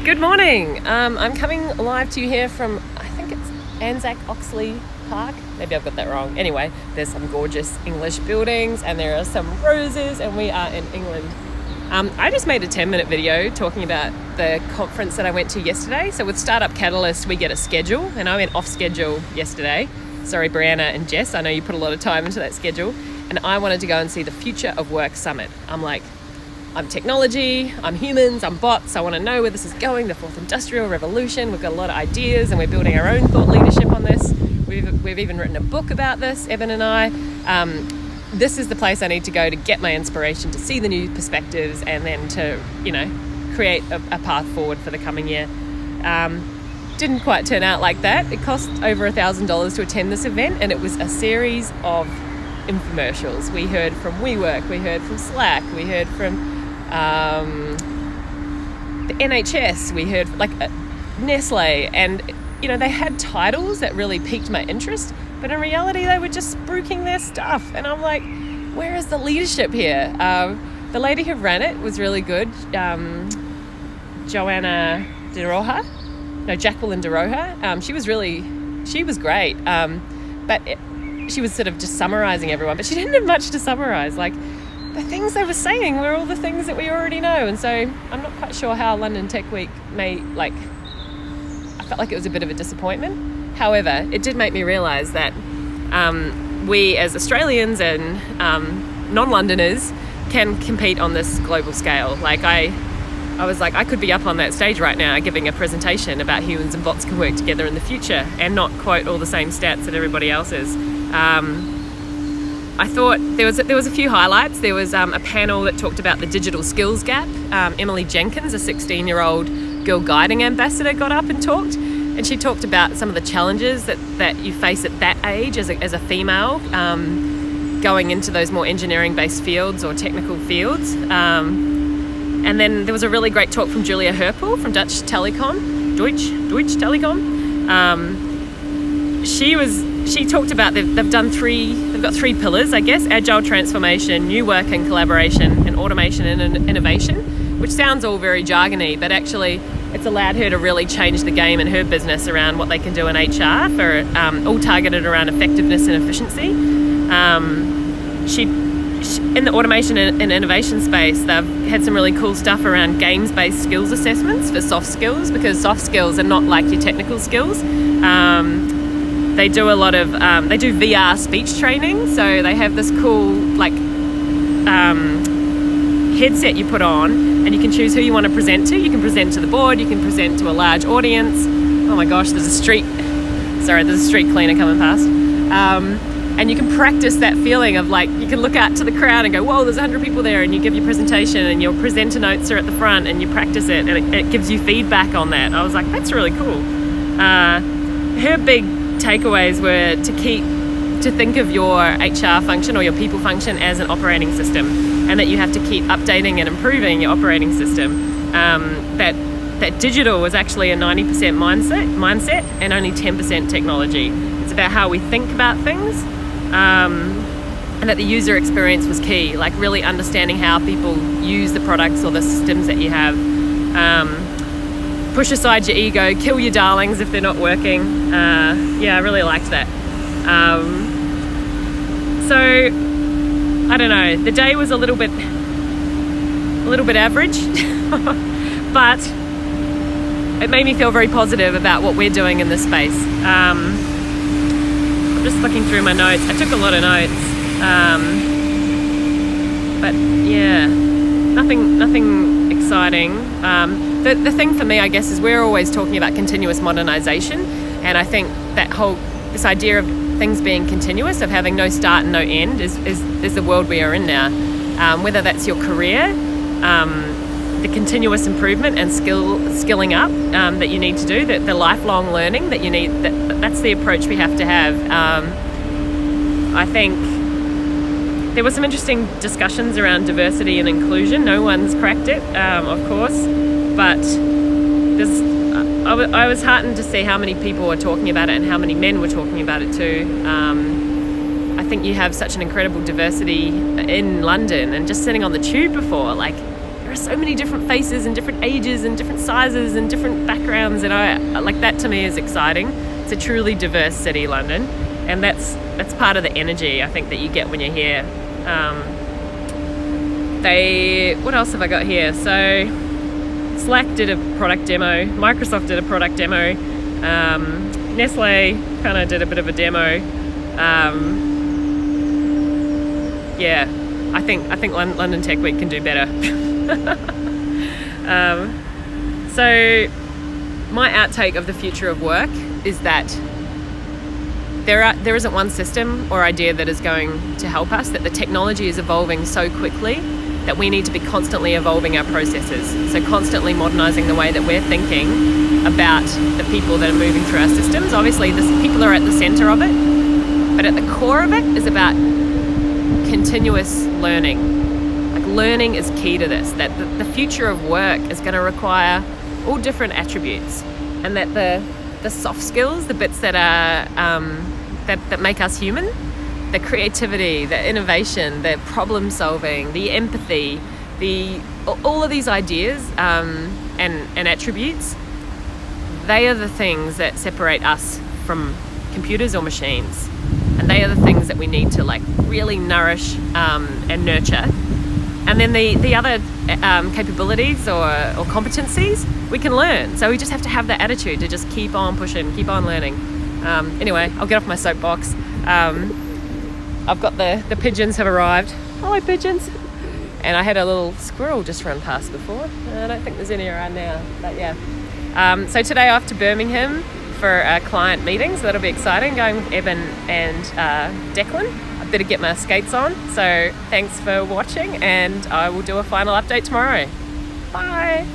Good morning. I'm coming live to you here from, I think it's Anzac Oxley Park. Maybe I've got that wrong. Anyway, there's some gorgeous English buildings and there are some roses and we are in England. I just made a 10-minute video talking about the conference that I went to yesterday. So with Startup Catalyst, we get a schedule and I went off schedule yesterday. Sorry, Brianna and Jess, I know you put a lot of time into that schedule. And I wanted to go and see the Future of Work Summit. I'm technology, I'm humans, I'm bots, I want to know where this is going, the fourth industrial revolution. We've got a lot of ideas and we're building our own thought leadership on this. We've even written a book about this, Evan and I. This is the place I need to go to get my inspiration, to see the new perspectives and then to, create a path forward for the coming year. Didn't quite turn out like that. It cost over $1,000 to attend this event and it was a series of infomercials. We heard from WeWork, we heard from Slack, we heard from the NHS, we heard Nestle, and they had titles that really piqued my interest, but in reality they were just spruiking their stuff and I'm like, where is the leadership here? The lady who ran it was really good, Jacqueline de Roja. She was great, but she was sort of just summarizing everyone, but she didn't have much to summarize. The things they were saying were all the things that we already know. And so I'm not quite sure how London Tech Week I felt like it was a bit of a disappointment. However, it did make me realize that we as Australians and non-Londoners can compete on this global scale. I was like, I could be up on that stage right now giving a presentation about humans and bots can work together in the future and not quote all the same stats that everybody else is. I thought there was a few highlights. There was a panel that talked about the digital skills gap. Emily Jenkins, a 16-year-old Girl Guiding ambassador, got up and talked. And she talked about some of the challenges that you face at that age as a female, going into those more engineering-based fields or technical fields. And then there was a really great talk from Julia Herpel from Deutsche Telekom. She talked about they've got three pillars, I guess: agile transformation, new work and collaboration, and automation and innovation, which sounds all very jargony, but actually it's allowed her to really change the game in her business around what they can do in HR for all targeted around effectiveness and efficiency. In the automation and innovation space, they've had some really cool stuff around games-based skills assessments for soft skills, because soft skills are not like your technical skills. They do a lot of, they do VR speech training. So they have this cool headset you put on and you can choose who you want to present to. You can present to the board, you can present to a large audience. Oh my gosh, there's a street cleaner coming past. And you can practice that feeling of you can look out to the crowd and go, whoa, there's 100 people there, and you give your presentation and your presenter notes are at the front and you practice it and it gives you feedback on that. I was like, that's really cool. Her big takeaways were to think of your HR function or your people function as an operating system, and that you have to keep updating and improving your operating system. That digital was actually a 90% mindset and only 10% technology. It's about how we think about things, and that the user experience was key, really understanding how people use the products or the systems that you have. Push aside your ego, kill your darlings if they're not working. I really liked that. So I don't know, the day was a little bit average, but it made me feel very positive about what we're doing in this space. I'm just looking through my notes. I took a lot of notes, but yeah, nothing exciting. The thing for me, I guess, is we're always talking about continuous modernization, and I think this idea of things being continuous, of having no start and no end, is the world we are in now. Whether that's your career, the continuous improvement and skilling up that you need to do, the lifelong learning that you need, that's the approach we have to have. I think there were some interesting discussions around diversity and inclusion. No one's cracked it, of course, but I was heartened to see how many people were talking about it and how many men were talking about it too. I think you have such an incredible diversity in London, and just sitting on the tube before, there are so many different faces and different ages and different sizes and different backgrounds, and I like that. To me is exciting. It's a truly diverse city, London, and that's part of the energy I think that you get when you're here. What else have I got here? So Slack did a product demo, Microsoft did a product demo, Nestle kind of did a bit of a demo. I think London Tech Week can do better. So my outtake of the future of work is that there isn't one system or idea that is going to help us, that the technology is evolving so quickly that we need to be constantly evolving our processes. So constantly modernising the way that we're thinking about the people that are moving through our systems. Obviously, people are at the centre of it, but at the core of it is about continuous learning. Like, learning is key to this, that the future of work is going to require all different attributes, and that the soft skills, the bits that are that make us human, the creativity, the innovation, the problem solving, the empathy, all of these ideas and attributes, they are the things that separate us from computers or machines. And they are the things that we need to like really nourish and nurture. And then the other capabilities or competencies we can learn. So we just have to have that attitude to just keep on pushing, keep on learning. Anyway, I'll get off my soapbox. I've got the pigeons have arrived. Hello, pigeons. And I had a little squirrel just run past before. I don't think there's any around now, but yeah. So today off to Birmingham for a client meeting, so that'll be exciting, going with Evan and Declan. I better get my skates on. So thanks for watching, and I will do a final update tomorrow. Bye.